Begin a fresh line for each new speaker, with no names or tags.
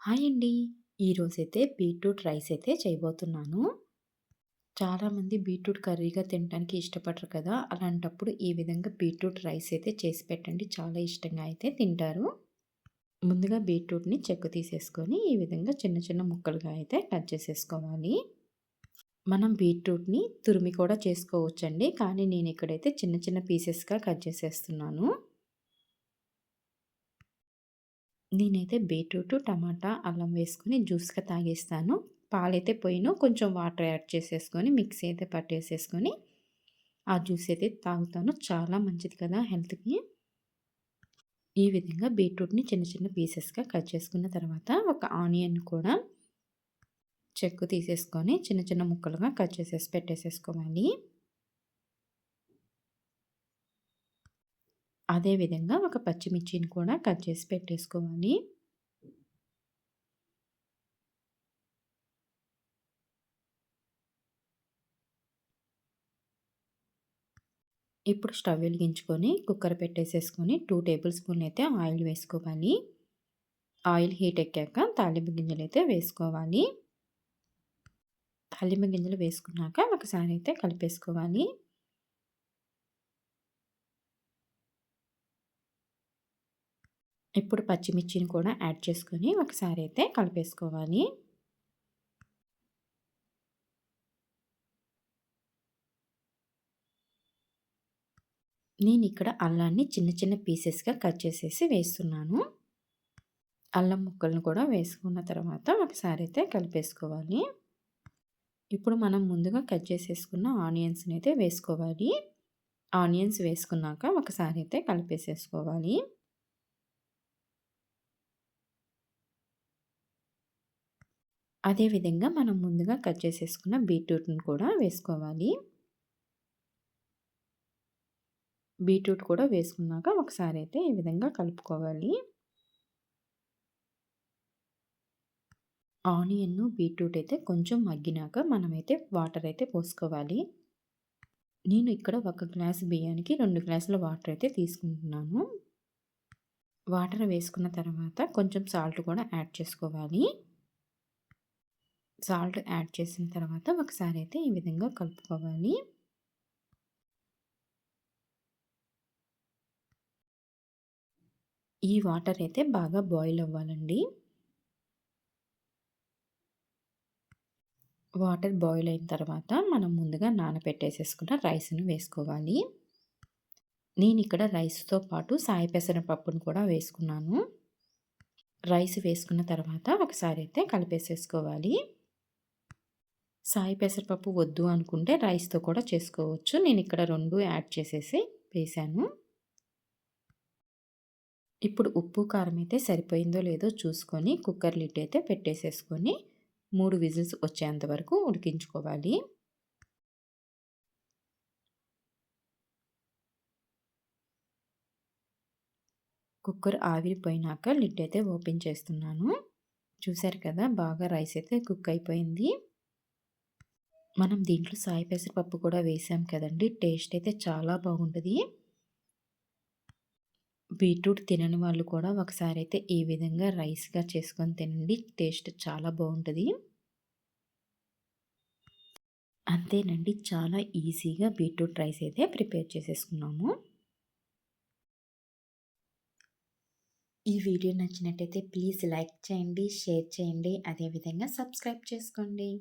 Hi అండి. ఈరోజైతే beetroot rice అయితే చేయబోతున్నాను. చాలామంది బీట్రూట్ కర్రీగా తినడానికి ఇష్టపడరు కదా! అలాంటప్పుడు ఈ విధంగా బీట్రూట్ రైస్ అయితే చేసి పెట్టండి. చాలా ఇష్టంగా అయితే తింటారు. ముందుగా బీట్రూట్‌ని చెక్కు తీసేసుకొని ఈ విధంగా చిన్న చిన్న ముక్కలుగా అయితే కట్ చేసేసుకోవాలి. మనం బీట్రూట్‌ని తురిమి కూడా చేసుకోవచ్చండి. కానీ నేను ఇక్కడైతే చిన్న చిన్న పీసెస్‌గా కట్ చేసేస్తున్నాను. నేనైతే బీట్రూటు, టమాటా, అల్లం వేసుకొని జ్యూస్‌గా తాగేస్తాను. పాలైతే పోయను. కొంచెం వాటర్ యాడ్ చేసేసుకొని మిక్సీ అయితే పట్టేసేసుకొని ఆ జ్యూస్ అయితే తాగుతాను. చాలా మంచిది కదా హెల్త్‌కి. ఈ విధంగా బీట్రూట్‌ని చిన్న చిన్న పీసెస్‌గా కట్ చేసుకున్న తర్వాత ఒక ఆనియన్ కూడా చెక్కు తీసేసుకొని చిన్న చిన్న ముక్కలుగా కట్ చేసేసి పెట్టేసేసుకోవాలి. అదే విధంగా ఒక పచ్చిమిర్చిని కూడా కట్ చేసి పెట్టేసుకోవాలి. ఇప్పుడు స్టవ్ వెలిగించుకొని కుక్కర్ పెట్టేసేసుకొని 2 టేబుల్ స్పూన్లు అయితే ఆయిల్ వేసుకోవాలి. ఆయిల్ హీట్ ఎక్కాక తాలింపు గింజలైతే వేసుకోవాలి. తాలింపు గింజలు వేసుకున్నాక ఒకసారి అయితే కలిపేసుకోవాలి. ఇప్పుడు పచ్చిమిర్చిని కూడా యాడ్ చేసుకొని ఒకసారి అయితే కలిపేసుకోవాలి. నేను ఇక్కడ అల్లాన్ని చిన్న చిన్న పీసెస్‌గా కట్ చేసేసి వేస్తున్నాను. అల్లం ముక్కలను కూడా వేసుకున్న తర్వాత ఒకసారి అయితే కలిపేసుకోవాలి. ఇప్పుడు మనం ముందుగా కట్ చేసేసుకున్న ఆనియన్స్‌ని అయితే వేసుకోవాలి. ఆనియన్స్ వేసుకున్నాక ఒకసారి అయితే కలిపేసేసుకోవాలి. అదేవిధంగా మనం ముందుగా కట్ చేసేసుకున్న బీట్రూట్‌ని కూడా వేసుకోవాలి. బీట్రూట్ కూడా వేసుకున్నాక ఒకసారి అయితే ఈ విధంగా కలుపుకోవాలి. ఆనియన్ను, బీట్రూట్ అయితే కొంచెం మగ్గినాక మనమైతే వాటర్ అయితే పోసుకోవాలి. నేను ఇక్కడ ఒక గ్లాస్ బియ్యానికి 2 గ్లాసుల వాటర్ అయితే తీసుకుంటున్నాను. వాటర్ వేసుకున్న తర్వాత కొంచెం సాల్ట్ కూడా యాడ్ చేసుకోవాలి. సాల్ట్ యాడ్ చేసిన తర్వాత ఒకసారి అయితే ఈ విధంగా కలుపుకోవాలి. ఈ వాటర్ అయితే బాగా బాయిల్ అవ్వాలండి. వాటర్ బాయిల్ అయిన తర్వాత మనం ముందుగా నానబెట్టేసేసుకున్న రైస్‌ని వేసుకోవాలి. నేను ఇక్కడ రైస్‌తో పాటు సాయి పెసరపప్పును కూడా వేసుకున్నాను. రైస్ వేసుకున్న తర్వాత ఒకసారి అయితే కలిపేసేసుకోవాలి. సాయి పెసరపప్పు వద్దు అనుకుంటే రైస్‌తో కూడా చేసుకోవచ్చు. నేను ఇక్కడ 2 యాడ్ చేసేసి వేశాను. ఇప్పుడు ఉప్పు, కారం అయితే సరిపోయిందో లేదో చూసుకొని కుక్కర్ లిడ్ అయితే పెట్టేసేసుకొని 3 విజిల్స్ వచ్చేంత వరకు ఉడికించుకోవాలి. కుక్కర్ ఆవిరిపోయినాక లిడ్ అయితే ఓపెన్ చేస్తున్నాను. చూసారు కదా బాగా రైస్ అయితే కుక్ అయిపోయింది. మనం దీంట్లో సాయి పెసరపప్పు కూడా వేసాం కదండీ! టేస్ట్ అయితే చాలా బాగుంటది. బీట్రూట్ తినని వాళ్ళు కూడా ఒకసారి అయితే ఈ విధంగా రైస్‌గా చేసుకొని తినండి. టేస్ట్ చాలా బాగుంటది. అంతేనండి. చాలా ఈజీగా బీట్రూట్ రైస్ అయితే ప్రిపేర్ చేసేసుకున్నాము. ఈ వీడియో నచ్చినట్టయితే ప్లీజ్ లైక్ చేయండి, షేర్ చేయండి. అదేవిధంగా సబ్స్క్రైబ్ చేసుకోండి.